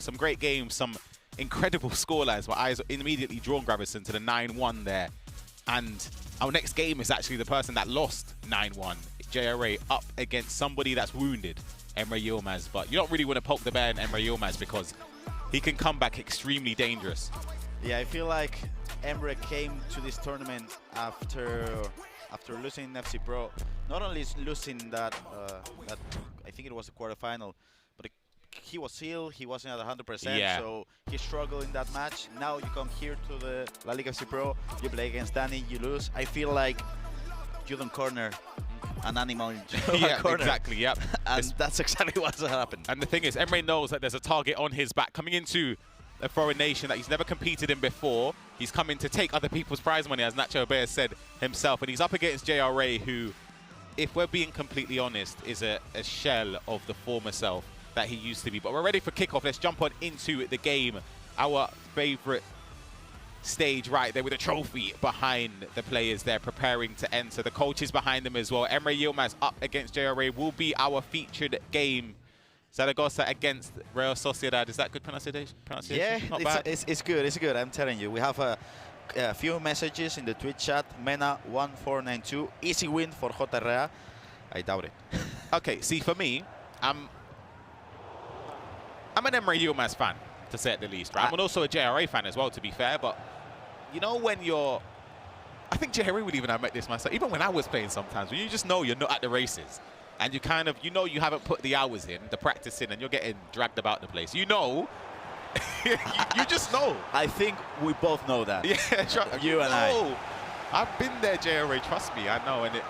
Some great games, some incredible scorelines. My eyes are immediately drawn, Gravison, to the 9-1 there. And our next game is actually the person that lost 9-1. JRA up against somebody that's wounded, Emre Yilmaz. But you don't really want to poke the bear in Emre Yilmaz because he can come back extremely dangerous. Yeah, I feel like Emre came to this tournament after losing FC Pro. Not only losing that, I think it was the quarterfinal, but he was ill, he wasn't at 100%, yeah. So he struggled in that match. Now you come here to the LALIGA FC Pro, you play against Danny, you lose. I feel like you don't corner an animal in yeah, corner. Exactly, yep. And that's exactly what's happened. And the thing is, Emre knows that there's a target on his back coming into a foreign nation that he's never competed in before. He's coming to take other people's prize money, as Nacho Bear said himself. And he's up against JRA, who, if we're being completely honest, is a shell of the former self that he used to be. But we're ready for kickoff. Let's jump on into the game. Our favorite stage right there with a trophy behind the players there preparing to enter. The coaches behind them as well. Emre Yilmaz up against JRA will be our featured game. Zaragoza against Real Sociedad. Is that good pronunciation? Yeah, Not bad. It's good. It's good. I'm telling you. We have a few messages in the Twitch chat. Mena1492. Easy win for JRA. I doubt it. Okay, see, for me, I'm an Emre Yilmaz fan, to say it the least, right? I'm also a JRA fan as well, to be fair, but you know when you're... I think JRA would even admit this myself, even when I was playing sometimes, when you just know you're not at the races, and you kind of, you know you haven't put the hours in, the practice in, and you're getting dragged about the place. You know, you just know. I think we both know that. Yeah, you and I. I've been there, JRA, trust me, I know, and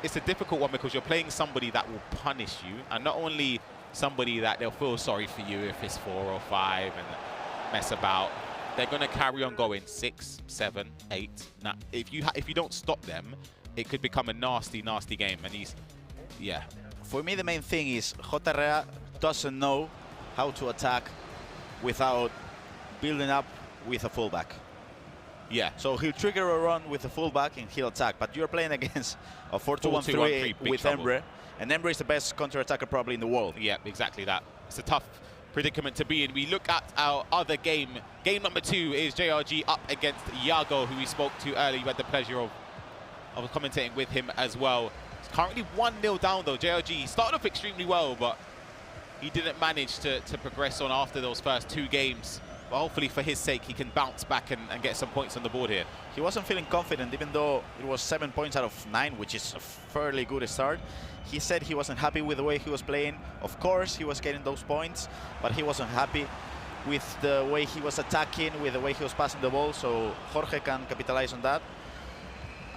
it's a difficult one because you're playing somebody that will punish you, and not only somebody that they'll feel sorry for you if it's 4 or 5 and mess about. They're going to carry on going 6, 7, 8. Now, if you don't stop them, it could become a nasty, nasty game. And yeah. For me, the main thing is JRA doesn't know how to attack without building up with a fullback. Yeah. So he'll trigger a run with a fullback and he'll attack. But you're playing against a 4-2-1-3 with Emre. And Emre is the best counter-attacker probably in the world. Yeah, exactly that. It's a tough predicament to be in. We look at our other game. Game number 2 is JRG up against Yago, who we spoke to earlier. You had the pleasure of commentating with him as well. It's currently 1-0 down though. JRG started off extremely well, but he didn't manage to progress on after those first 2 games. But hopefully for his sake, he can bounce back and get some points on the board here. He wasn't feeling confident, even though it was 7 points out of 9, which is a fairly good start. He said he wasn't happy with the way he was playing. Of course, he was getting those points, but he wasn't happy with the way he was attacking, with the way he was passing the ball, so Jorge can capitalize on that.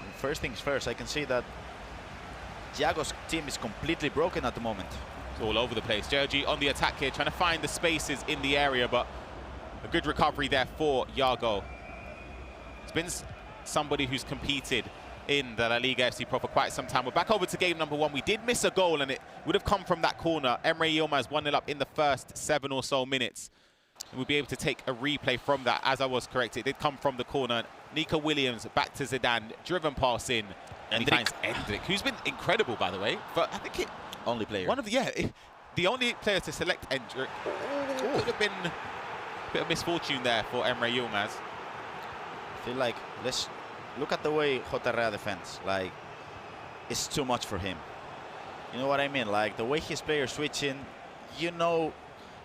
And first things first, I can see that Yago's team is completely broken at the moment. It's all over the place. JRG on the attack here, trying to find the spaces in the area, but a good recovery there for Yago. It's been somebody who's competed in the LALIGA FC Pro for quite some time. We're back over to game number 1. We did miss a goal, and it would have come from that corner. Emre Yilmaz 1-0 up in the first 7 or so minutes. And we'll be able to take a replay from that, as I was correct. It did come from the corner. Nico Williams back to Zidane, driven pass in. And he finds Endrick, who's been incredible, by the way. But I think only player. One of the only player to select Endrick. Could have been a bit of misfortune there for Emre Yilmaz. I feel like, let's look at the way JRA defends. Like, it's too much for him. You know what I mean? Like, the way his players switching, you know,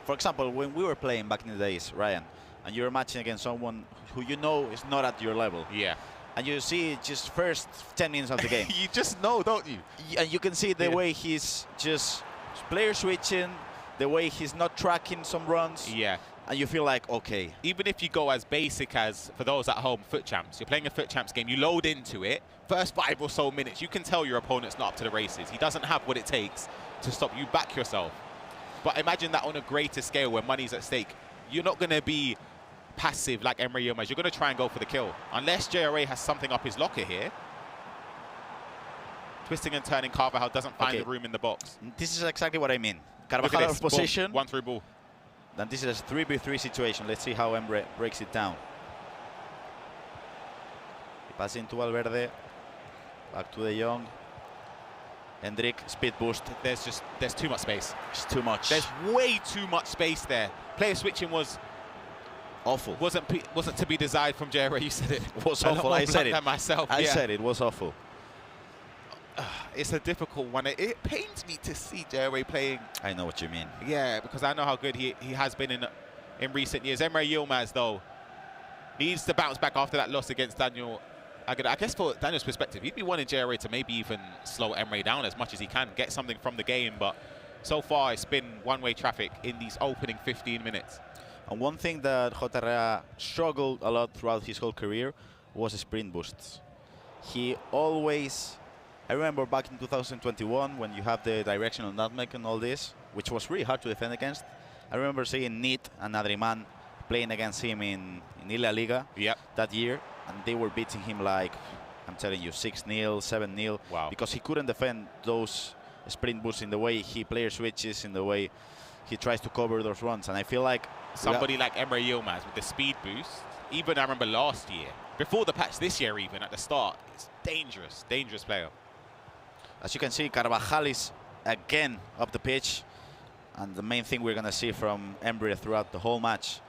for example, when we were playing back in the days, Ryan, and you're matching against someone who you know is not at your level. Yeah. And you see just first 10 minutes of the game. You just know, don't you? And you can see the way he's just player switching, the way he's not tracking some runs. Yeah. And you feel like, okay. Even if you go as basic as, for those at home, FUT Champs, you're playing a FUT Champs game, you load into it, first 5 or so minutes, you can tell your opponent's not up to the races. He doesn't have what it takes to stop you. Back yourself. But imagine that on a greater scale where money's at stake. You're not going to be passive like Emre Yilmaz. You're going to try and go for the kill. Unless JRA has something up his locker here. Twisting and turning, Carvajal doesn't find the room in the box. This is exactly what I mean. Carvajal out of position. 1-3 ball. Then this is a 3v3 situation. Let's see how Emre breaks it down. He passes into Alberto. Back to De Jong. Hendrik, speed boost. There's too much space. It's too much. There's way too much space there. Player switching was awful. Wasn't to be desired from JRA. You said it. It was awful. I said it myself. I said it was awful. It's a difficult one. It pains me to see JRA playing. I know what you mean. Yeah, because I know how good he has been in recent years. Emre Yilmaz, though, needs to bounce back after that loss against Daniel. I guess for Daniel's perspective, he'd be wanting JRA to maybe even slow Emre down as much as he can, get something from the game. But so far, it's been one-way traffic in these opening 15 minutes. And one thing that Jotarrea struggled a lot throughout his whole career was sprint boosts. He always... I remember back in 2021 when you have the directional nutmeg and all this, which was really hard to defend against. I remember seeing Nit and Adriman playing against him in LALIGA that year, and they were beating him like, I'm telling you, 6-0, 7-0, because he couldn't defend those sprint boosts in the way he player switches, in the way he tries to cover those runs. And I feel like somebody like Emre Yilmaz with the speed boost, even I remember last year, before the patch this year even, at the start, it's dangerous player. As you can see, Carvajal is again up the pitch, and the main thing we're going to see from Emre throughout the whole match,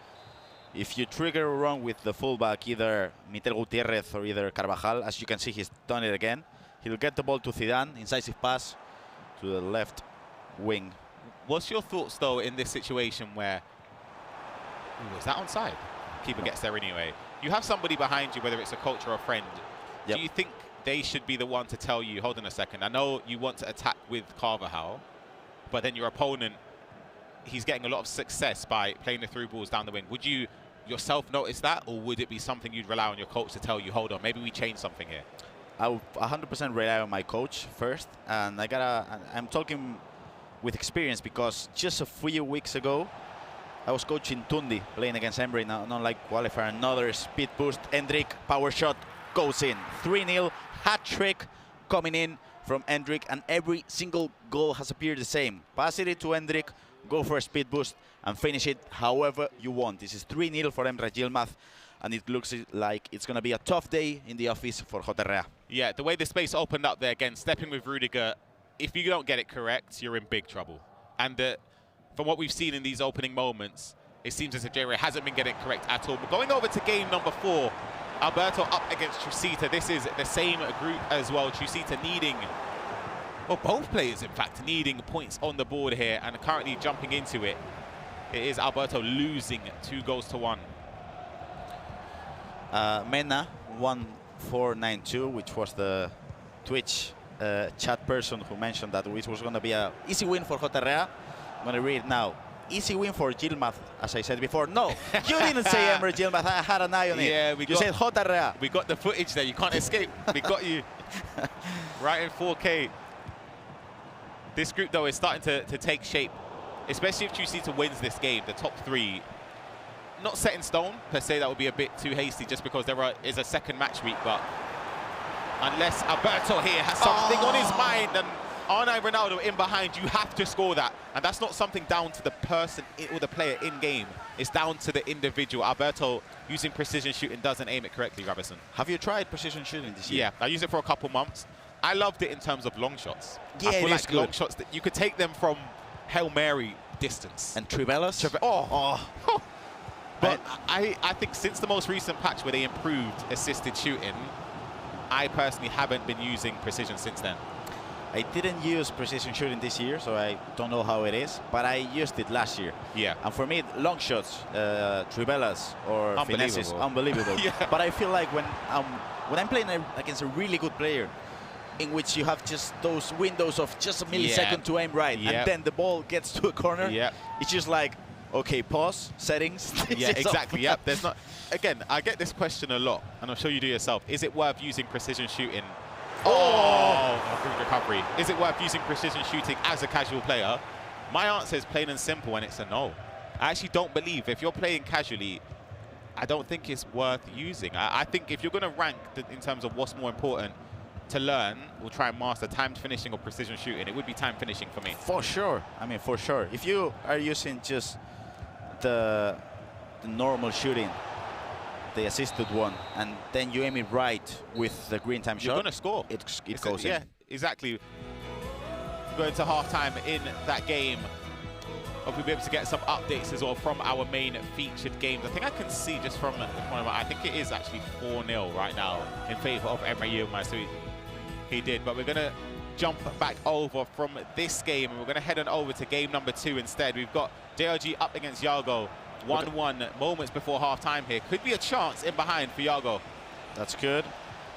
if you trigger a run with the fullback, either Mitel Gutierrez or either Carvajal, as you can see, he's done it again. He'll get the ball to Zidane, incisive pass to the left wing. What's your thoughts, though, in this situation where... Ooh, is that onside? Keeper gets there anyway. You have somebody behind you, whether it's a coach or a friend. Do you think they should be the one to tell you, hold on a second, I know you want to attack with Carvajal, but then your opponent, he's getting a lot of success by playing the through balls down the wing. Would you yourself notice that, or would it be something you'd rely on your coach to tell you, hold on, maybe we change something here? I would 100% rely on my coach first, and I'm talking with experience, because just a few weeks ago, I was coaching Tundi, playing against Emre in an online qualifier. Another speed boost, Hendrik, power shot, goes in. 3-0, hat-trick coming in from Hendrik, and every single goal has appeared the same. Pass it to Hendrik, go for a speed boost, and finish it however you want. This is 3-0 for Emre Yilmaz, and it looks like it's going to be a tough day in the office for Jotarrea. Yeah, the way the space opened up there, again, stepping with Rudiger, if you don't get it correct, you're in big trouble. And from what we've seen in these opening moments, it seems as if JRA hasn't been getting it correct at all. But going over to game number 4, Alberto up against Chousita. This is the same group as well. Chousita needing, well, both players, in fact, needing points on the board here and currently jumping into it. It is Alberto losing 2-1. Mena 1492, which was the Twitch chat person who mentioned that it was going to be an easy win for Jotarrea. I'm going to read it now. Easy win for Yilmaz, as I said before. No, you didn't say Emre Yilmaz. I had an eye on it. Yeah, you said Jotarrea. We got the footage there. You can't escape. We got you right in 4K. This group, though, is starting to take shape, especially if Chousita wins this game. The top 3, not set in stone per se. That would be a bit too hasty, just because there is a second match week. But unless Alberto here has something on his mind, and Arnai Ronaldo in behind, you have to score that. And that's not something down to the person or the player in-game. It's down to the individual. Alberto, using precision shooting, doesn't aim it correctly, Robinson. Have you tried precision shooting this year? Yeah, I used it for a couple months. I loved it in terms of long shots. Yeah, I feel like good. long shots, that you could take them from Hail Mary distance. And Trivelas? But I think since the most recent patch where they improved assisted shooting, I personally haven't been using precision since then. I didn't use precision shooting this year, so I don't know how it is, but I used it last year. Yeah. And for me, long shots, Trivelas or finesses, unbelievable. Yeah. But I feel like when I'm playing against a really good player, in which you have just those windows of just a millisecond to aim right, and then the ball gets to a corner, it's just like, okay, pause, settings. Yeah, exactly. Yep. There's not. Again, I get this question a lot, and I'm sure you do yourself. Is it worth using precision shooting? Good recovery. Is it worth using precision shooting as a casual player? My answer is plain and simple, and it's a no. I actually don't believe, if you're playing casually, I don't think it's worth using. I think if you're going to rank in terms of what's more important to learn or try and master, timed finishing or precision shooting, it would be time finishing for me. For sure. I mean, for sure. If you are using just the normal shooting, the assisted one, and then you aim it right with the green time shot, you're going to score. It goes in. Yeah, exactly. go into halftime in that game. Hope we'll be able to get some updates as well from our main featured games. I think I can see just from one of my, I think it is actually 4-0 right now in favor of Emre Yilmaz. So he did, but we're going to jump back over from this game and we're going to head on over to game number 2 instead. We've got JRG up against Yago, 1-1 moments before half-time here. Could be a chance in behind for Yago. That's good.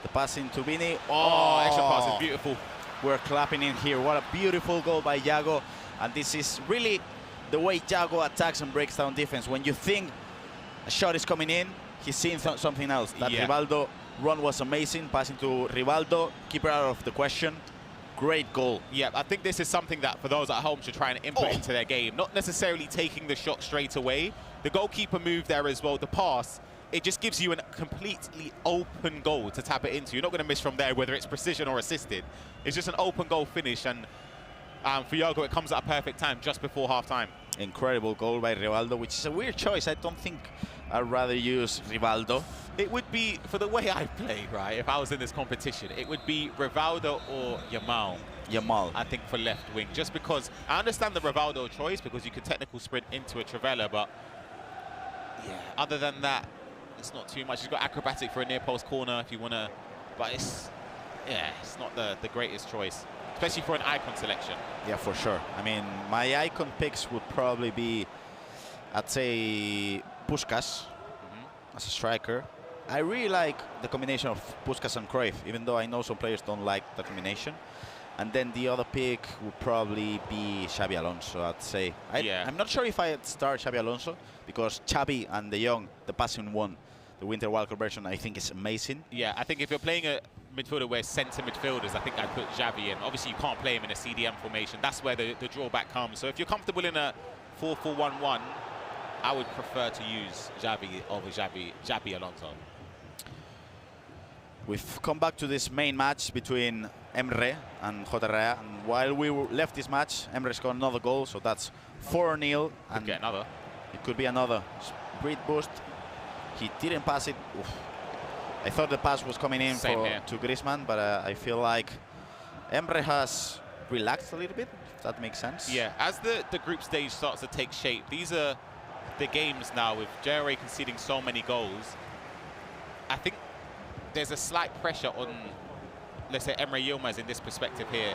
The pass into Vini. Oh, extra pass is beautiful. We're clapping in here. What a beautiful goal by Yago. And this is really the way Yago attacks and breaks down defense. When you think a shot is coming in, he's seeing something else. That Rivaldo run was amazing. Passing to Rivaldo, keeper out of the question. Great goal. Yeah, I think this is something that for those at home should try and input into their game. Not necessarily taking the shot straight away. The goalkeeper move there as well, the pass, it just gives you a completely open goal to tap it into. You're not going to miss from there, whether it's precision or assisted. It's just an open goal finish, and for Yago, it comes at a perfect time just before half-time. Incredible goal by Rivaldo, which is a weird choice. I don't think I'd rather use Rivaldo. It would be, for the way I play, right, if I was in this competition, it would be Rivaldo or Yamal, I think, for left wing. Just because I understand the Rivaldo choice because you can technical sprint into a Trivela, but yeah, other than that, it's not too much. He's got acrobatic for a near post corner if you want to, but it's not the greatest choice, especially for an icon selection. Yeah, for sure. I mean, my icon picks would probably be, I'd say, Puskás as a striker. I really like the combination of Puskás and Cruyff, even though I know some players don't like the combination. And then the other pick would probably be Xabi Alonso, I'd say. I'm not sure if I'd start Xabi Alonso, because Xabi and De Jong, the passing one, the Winter Wildcard version, I think is amazing. Yeah, I think if you're playing a midfielder where centre midfielders, I think I'd put Xavi in. Obviously, you can't play him in a CDM formation. That's where the drawback comes. So if you're comfortable in a 4-4-1-1, I would prefer to use Xavi over Xabi Alonso. We've come back to this main match between Emre and Jota, and while we left this match, Emre scored another goal, so that's 4-0. And get another. It could be another sprint boost. He didn't pass it. Oof. I thought the pass was coming in to Griezmann, but I feel like Emre has relaxed a little bit, if that makes sense. Yeah, as the group stage starts to take shape, these are the games now with JRA conceding so many goals. I think there's a slight pressure on, let's say, Emre Yilmaz in this perspective here.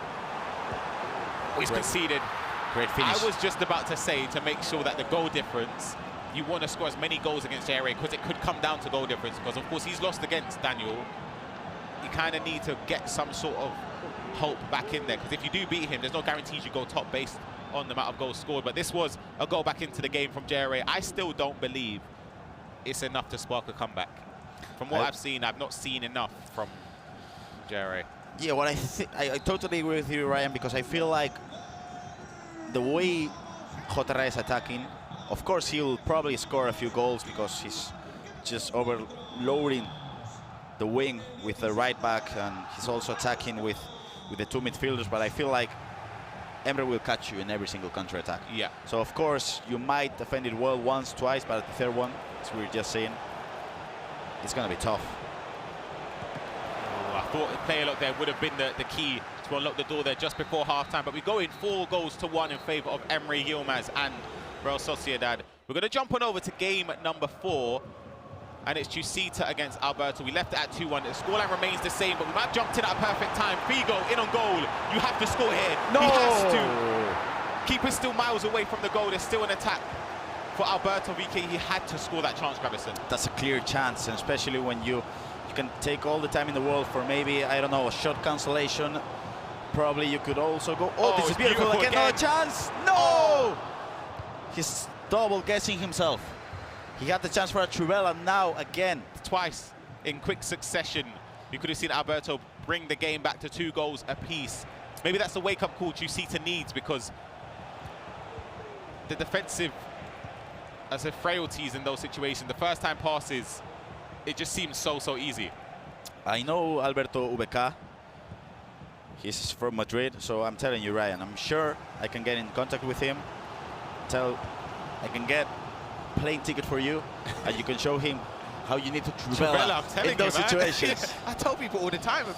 He's conceded. Great finish. I was just about to say, to make sure that the goal difference, you want to score as many goals against JRA because it could come down to goal difference, because of course he's lost against Daniel. You kind of need to get some sort of hope back in there, because if you do beat him, there's no guarantees you go top based on the amount of goals scored. But this was a goal back into the game from JRA. I still don't believe it's enough to spark a comeback. From what I've seen, I've not seen enough from JRA. Yeah, well, I totally agree with you, Ryan, because I feel like the way Jota is attacking, of course he'll probably score a few goals because he's just overloading the wing with the right back, and he's also attacking with the two midfielders, but I feel like Emre will catch you in every single counter-attack. Yeah. So of course you might defend it well once, twice, but at the third one, as we were just saying, it's going to be tough. I thought the play a lot there would have been the key to unlock the door there just before half-time, but we go in 4-1 in favour of Emre Yilmaz and Real Sociedad. We're going to jump on over to game number 4, and it's Chousita against Alberto. We left it at 2-1. The scoreline remains the same, but we might have jumped in at a perfect time. Figo in on goal. You have to score here. No! He has to. Keeper's still miles away from the goal. There's still an attack for Alberto VK. He had to score that chance, Gravison. That's a clear chance, and especially when you can take all the time in the world for maybe, I don't know, a shot cancellation. Probably you could also go, this is beautiful again. Another chance. No! He's double guessing himself. He had the chance for a Trivela, now again. Twice in quick succession. You could have seen Alberto bring the game back to 2 goals apiece. Maybe that's the wake-up call Chousita needs, because the defensive, as a frailties in those situations, the first-time passes, it just seems so easy. I know Alberto UBK. He's from Madrid, so I'm telling you, Ryan, I'm sure I can get in contact with him. I can get plane ticket for you, and you can show him how you need to Trivela in those situations. I tell people all the time, and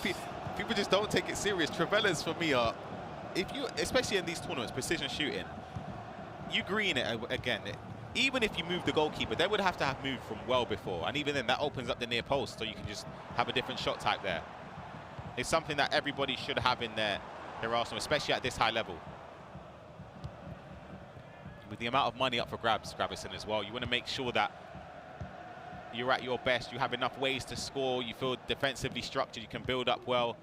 people just don't take it serious. Trivelas for me are if you, especially in these tournaments, precision shooting, you green it again. Even if you move the goalkeeper, they would have to have moved from well before. And even then, that opens up the near post, so you can just have a different shot type there. It's something that everybody should have in their arsenal, especially at this high level. With the amount of money up for grabs, Gravison, as well, you want to make sure that you're at your best, you have enough ways to score, you feel defensively structured, you can build up well.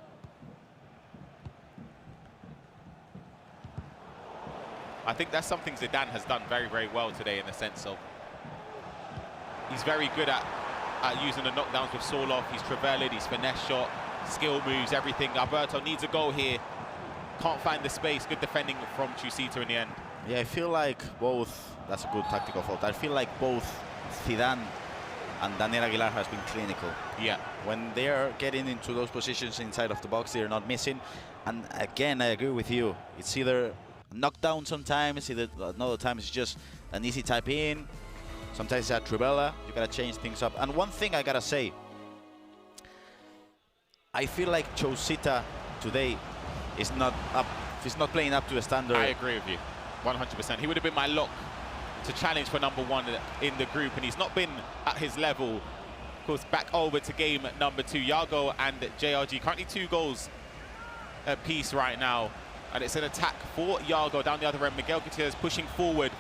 I think that's something Zidane has done very, very well today, in the sense of he's very good at using the knockdowns with Sorloth. He's traveled, he's finesse shot, skill moves, everything. Alberto needs a goal here. Can't find the space. Good defending from Chousita in the end. Yeah, I feel like both, that's a good tactical fault. I feel like both Zidane and Daniel Aguilar has been clinical. Yeah. When they're getting into those positions inside of the box, they're not missing. And again, I agree with you. It's either knockdown sometimes, either another time it's just an easy type in. Sometimes it's a Trivella. You gotta change things up. And one thing I gotta say, I feel like Chousita today is not up. He's not playing up to the standard. I agree with you, 100%. He would have been my lock to challenge for #1 in the group, and he's not been at his level. Of course, back over to game #2. Yago and JRG currently 2 goals apiece right now, and it's an attack for Yago down the other end. Miguel Gutierrez pushing forward.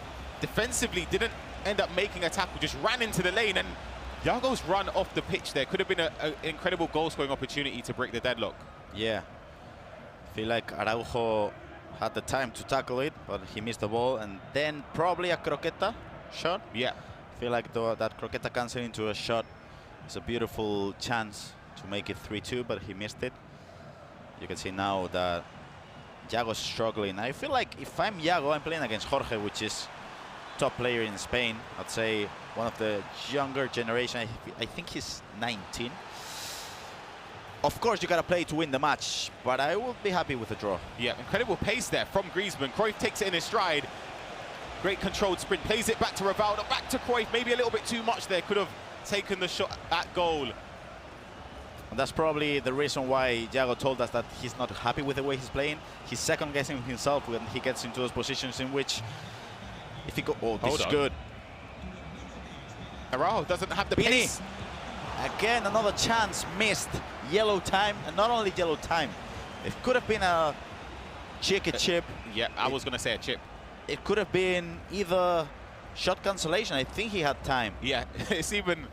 Defensively, didn't end up making a tackle, just ran into the lane, and Yago's run off the pitch there could have been an incredible goal-scoring opportunity to break the deadlock. Yeah. I feel like Araujo had the time to tackle it, but he missed the ball, and then probably a croqueta shot. Yeah. I feel like that croqueta cancelled into a shot. It's a beautiful chance to make it 3-2, but he missed it. You can see now that Yago's struggling. I feel like if I'm Yago, I'm playing against Jorge, which is top player in Spain. I'd say one of the younger generation. I think he's 19. Of course, you gotta play to win the match, but I will be happy with a draw. Yeah, incredible pace there from Griezmann. Cruyff takes it in his stride. Great controlled sprint, plays it back to Rivaldo, back to Cruyff. Maybe a little bit too much there. Could have taken the shot at goal. And that's probably the reason why Yago told us that he's not happy with the way he's playing. He's second-guessing himself when he gets into those positions in which, if he go, oh, this is good. Araujo doesn't have the pace. Again, another chance missed. Yellow time, and not only yellow time. It could have been a chip. Yeah, I was going to say a chip. It could have been either shot cancellation. I think he had time. Yeah, it's even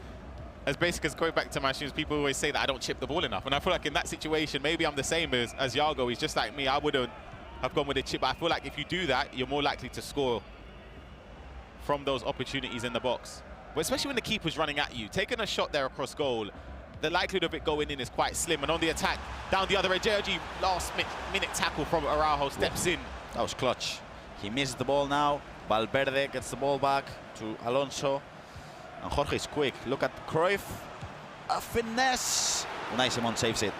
as basic as going back to my shoes. People always say that I don't chip the ball enough, and I feel like in that situation, maybe I'm the same as Yago. He's just like me. I wouldn't have gone with a chip, but I feel like if you do that, you're more likely to score from those opportunities in the box. But especially when the keeper's running at you, taking a shot there across goal, the likelihood of it going in is quite slim. And on the attack, down the other end, JRG, last minute tackle from Araujo, steps in. That was clutch. He misses the ball now. Valverde gets the ball back to Alonso. And Jorge is quick. Look at Cruyff. A finesse. Unai Simon saves it.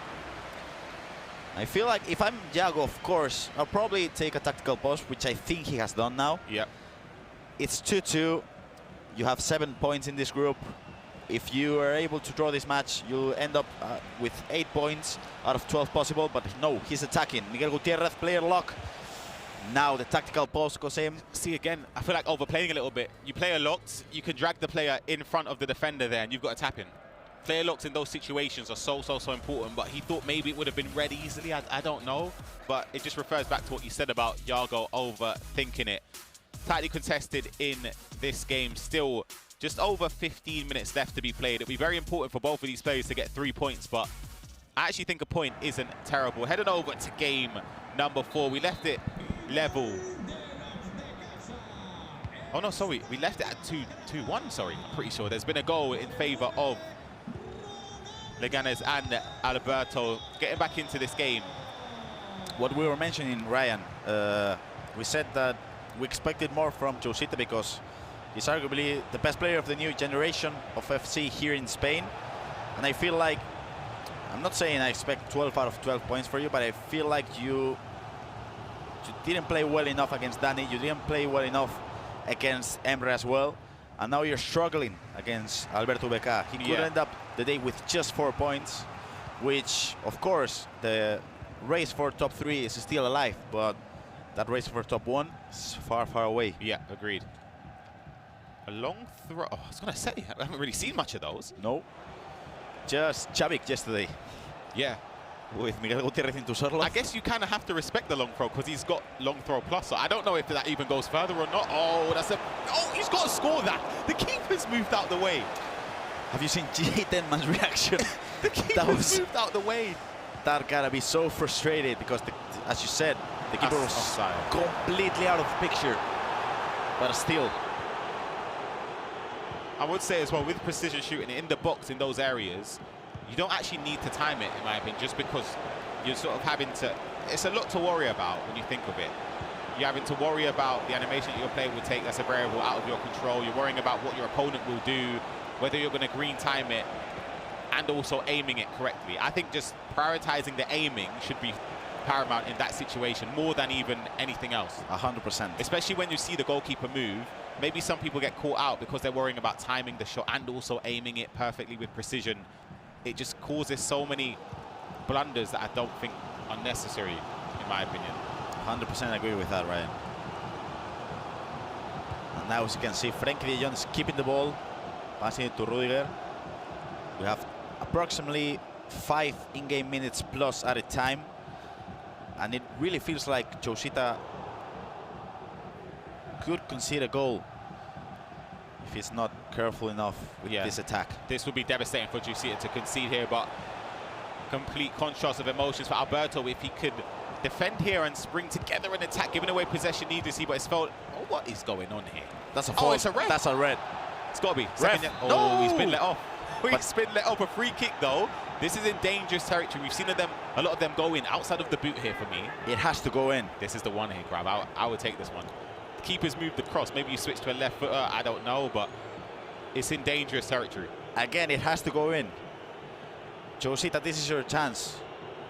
I feel like if I'm Yago, of course, I'll probably take a tactical post, which I think he has done now. Yep. It's 2-2. You have 7 points in this group. If you are able to draw this match, you'll end up with 8 points out of 12 possible. But no, he's attacking. Miguel Gutierrez, player lock. Now the tactical post goes in. See, again, I feel like overplaying a little bit. You play a locked, you can drag the player in front of the defender there, and you've got to tap in. Player locks in those situations are so important, but he thought maybe it would have been read easily. I don't know. But it just refers back to what you said about Yago overthinking it. Tightly contested in this game. Still just over 15 minutes left to be played. It'll be very important for both of these players to get 3 points, but I actually think a point isn't terrible. Heading over to game #4. We left it level. Oh no, sorry. We left it at 2-1, sorry. I'm pretty sure there's been a goal in favor of Leganes and Alberto getting back into this game. What we were mentioning, Ryan, we said that we expected more from Chousita because he's arguably the best player of the new generation of FC here in Spain. And I feel like, I'm not saying I expect 12 out of 12 points for you, but I feel like you didn't play well enough against Danny. You didn't play well enough against Emre as well. And now you're struggling against Alberto Beca. He could end up the day with just 4 points, which, of course, the race for top 3 is still alive, but That race for top 1 is far, far away. Yeah, agreed. A long throw. Oh, I was going to say, I haven't really seen much of those. No. Just Chavik yesterday. Yeah. With Miguel Gutiérrez into Sorloth. I guess you kind of have to respect the long throw because he's got long throw plus. So I don't know if that even goes further or not. Oh, that's a... Oh, he's got to score that. The keeper's moved out the way. Have you seen Denman's reaction? The keeper's moved out the way. That gotta be so frustrated because, as you said, the keeper was offside. Completely out of the picture. But still. I would say as well, with precision shooting in the box in those areas, you don't actually need to time it, in my opinion, just because you're sort of having to... It's a lot to worry about when you think of it. You're having to worry about the animation that your player will take. That's a variable out of your control. You're worrying about what your opponent will do, whether you're going to green time it, and also aiming it correctly. I think just prioritizing the aiming should be paramount in that situation more than even anything else. 100%. Especially when you see the goalkeeper move. Maybe some people get caught out because they're worrying about timing the shot and also aiming it perfectly with precision. It just causes so many blunders that I don't think are necessary, in my opinion. 100% agree with that, Ryan. And now, as you can see, Frenkie de Jong is keeping the ball, passing it to Rudiger. We have approximately 5 in-game minutes plus at a time. And it really feels like Chousita could concede a goal if he's not careful enough with this attack. This would be devastating for Chousita to concede here, but complete contrast of emotions for Alberto if he could defend here and spring together and attack, giving away possession needlessly, but it's felt, oh, what is going on here? That's a foul. Oh, it's a red. That's a red. It's got to be. Ref. Oh, no! He's been let off. He's been let off a free kick, though. This is in dangerous territory. We've seen a lot of them go in outside of the boot here for me. It has to go in. This is the one here, Grab. I would take this one. The keeper's moved across. Maybe you switch to a left footer. I don't know, but it's in dangerous territory. Again, it has to go in. Chousita, this is your chance.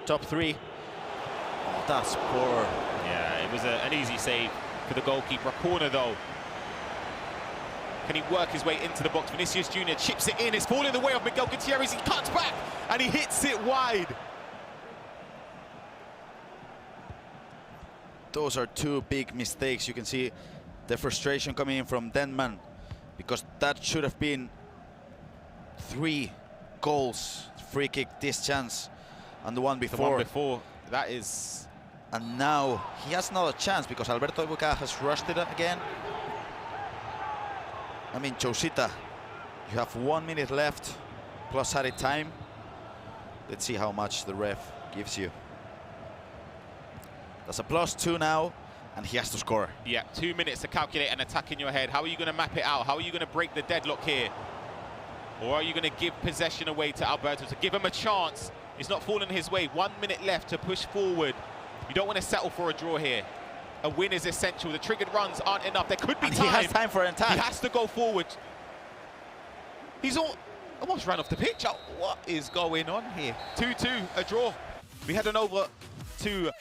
Top 3. Oh, that's poor. Yeah, it was an easy save for the goalkeeper. A corner, though. Can he work his way into the box? Vinicius Jr. chips it in. It's falling the way of Miguel Gutierrez. He cuts back and he hits it wide. Those are 2 big mistakes. You can see the frustration coming in from Denman because that should have been 3 goals. Free kick, this chance, and the one before. The one before, that is... And now he has another chance because Alberto has rushed it again. I mean, Chousita, you have 1 minute left, plus added time. Let's see how much the ref gives you. That's a +2 now, and he has to score. Yeah, 2 minutes to calculate an attack in your head. How are you going to map it out? How are you going to break the deadlock here? Or are you going to give possession away to Alberto to give him a chance? It's not falling his way. 1 minute left to push forward. You don't want to settle for a draw here. A win is essential. The triggered runs aren't enough. There could be time. He has time for an attack. He has to go forward. He's almost ran off the pitch. Oh, what is going on here? 2-2, a draw. We head on over to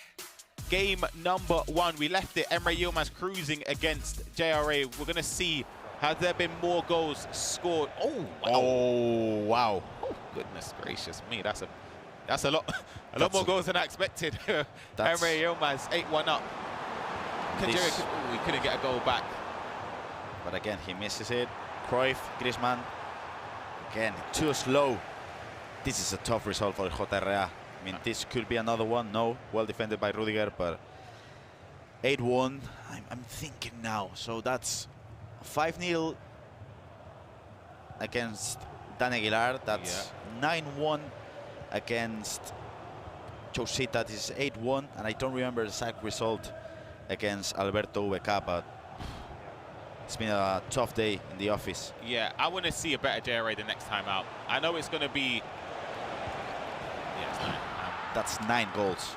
game number 1. We left it. Emre Yilmaz cruising against JRA. We're going to see, has there been more goals scored? Oh, wow. Oh, wow. Oh, goodness gracious me. That's a lot more goals than I expected. Emre Yilmaz, 8-1 up. He couldn't get a goal back. But again, he misses it. Cruyff, Griezmann, again, too slow. This is a tough result for JRA. I mean, this could be another one. No, well defended by Rudiger, but 8-1. I'm thinking now. So that's 5-0 against Dan Aguilar. That's 9-1 against Chousita. This is 8-1, and I don't remember the exact result against Alberto VK, but it's been a tough day in the office. Yeah, I want to see a better JRA the next time out. I know it's going to be... Yeah, it's 9. That's 9 goals.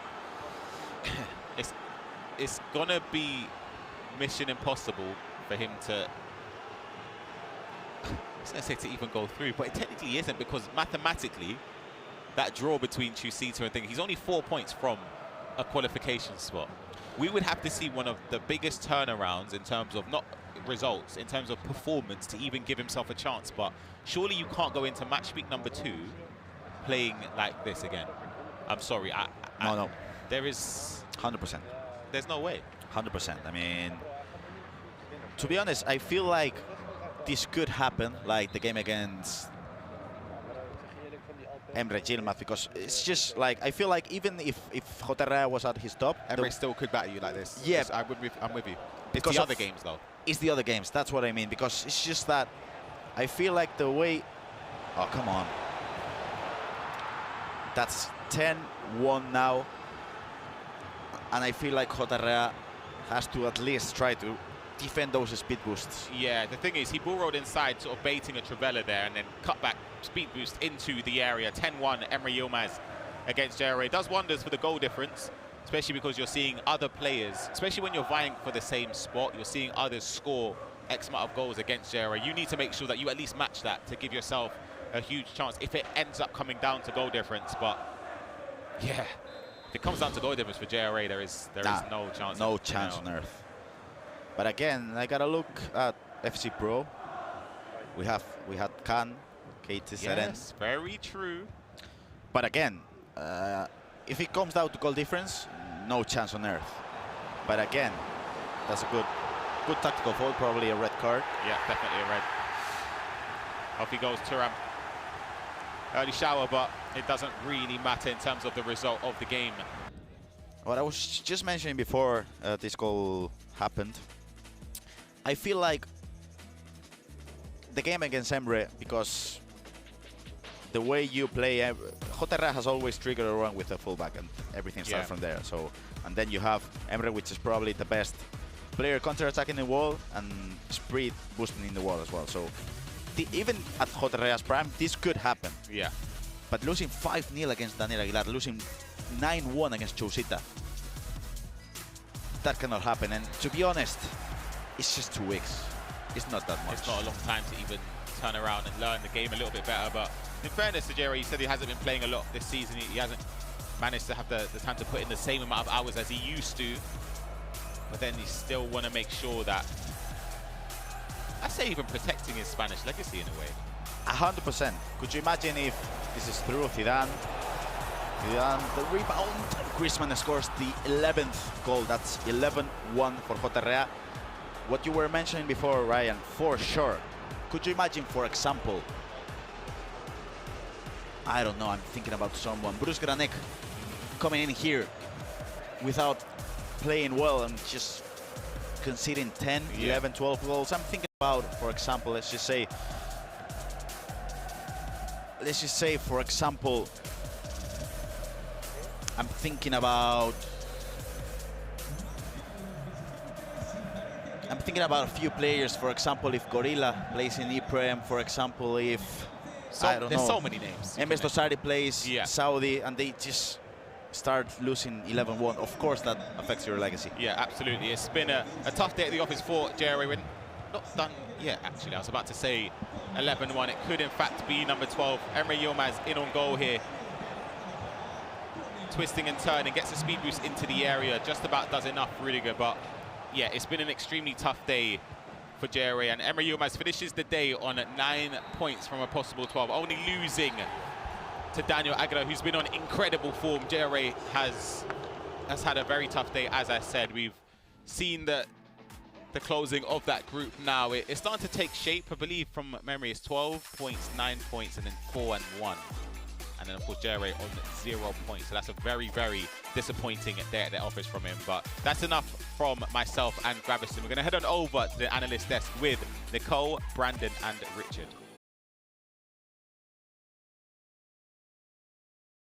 It's going to be mission impossible for him to... I was going to say to even go through, but it technically isn't, because mathematically, that draw between Chousita and thing, he's only 4 points from a qualification spot. We would have to see one of the biggest turnarounds in terms of not results, in terms of performance, to even give himself a chance. But surely you can't go into match week number 2 playing like this again. I'm sorry. No. There is... 100%. There's no way. 100%. I mean, to be honest, I feel like this could happen, like the game against Emre Yilmaz, because it's just like, I feel like even if Joterra was at his top, Emre still could batter you like this. Yeah. I'm with you. It's Because the of- other games, though. it's the other games, that's what I mean, because it's just that I feel like the way, oh, come on. That's 10-1 now, and I feel like Joterra has to at least try to defend those speed boosts. Yeah, the thing is, he ball rolled inside, sort of baiting a Travella there, and then cut back speed boost into the area. 10-1, Emre Yilmaz against JRA. Does wonders for the goal difference, especially because you're seeing other players, especially when you're vying for the same spot, you're seeing others score X amount of goals against JRA. You need to make sure that you at least match that to give yourself a huge chance if it ends up coming down to goal difference. But yeah, if it comes down to goal difference for JRA, there is no chance. No chance on earth. But again, I gotta look at FC Pro. We had Khan, KT7. Yes, very true. But again, if it comes down to goal difference, no chance on earth. But again, that's a good tactical foul, probably a red card. Yeah, definitely a red. Off he goes, Thuram. Early shower, but it doesn't really matter in terms of the result of the game. What I was just mentioning before this goal happened, I feel like the game against Emre, because the way you play, Joterra has always triggered a run with a fullback, and everything starts from there. So, and then you have Emre, which is probably the best player counter-attacking the wall and speed boosting in the wall as well. So, even at Joterra's prime, this could happen. Yeah. But losing 5-0 against Daniel Aguilar, losing 9-1 against Chousita, that cannot happen. And to be honest, it's just 2 weeks. It's not that much. It's not a long time to even turn around and learn the game a little bit better. But in fairness to Jerry, he said he hasn't been playing a lot this season. He hasn't managed to have the time to put in the same amount of hours as he used to. But then he still want to make sure that, I say, even protecting his Spanish legacy in a way. 100%. Could you imagine if this is through Zidane, the rebound, Griezmann scores the 11th goal. That's 11-1 for Joterra. What you were mentioning before, Ryan, for sure. Could you imagine, for example, I don't know, I'm thinking about someone, Bruce Granek coming in here without playing well and just conceding 10, 11, 12 goals. I'm thinking about, for example, let's just say, for example, I'm thinking about a few players. For example, if Gorilla plays in Iprem, for example, if There's so many names. Emre Tosari plays Saudi, and they just start losing 11-1. Of course, that affects your legacy. Yeah, absolutely. It's been a tough day at the office for Jerry. We're not done yet, actually. I was about to say 11-1. It could, in fact, be number 12. Emre Yilmaz in on goal here. Twisting and turning, gets a speed boost into the area. Just about does enough, Rudiger. But, yeah, it's been an extremely tough day for JRA, and Emre Yilmaz finishes the day on 9 points from a possible 12, only losing to Daniel Aguilar, who's been on incredible form. JRA has had a very tough day, as I said. We've seen the closing of that group now. It's starting to take shape. I believe from memory it's 12 points, 9 points, and then 4 and 1. And then, of course, JRA on 0 points. So that's a very, very disappointing day at the office from him. But that's enough from myself and Gravison. We're going to head on over to the analyst desk with Nicole, Brandon, and Richard.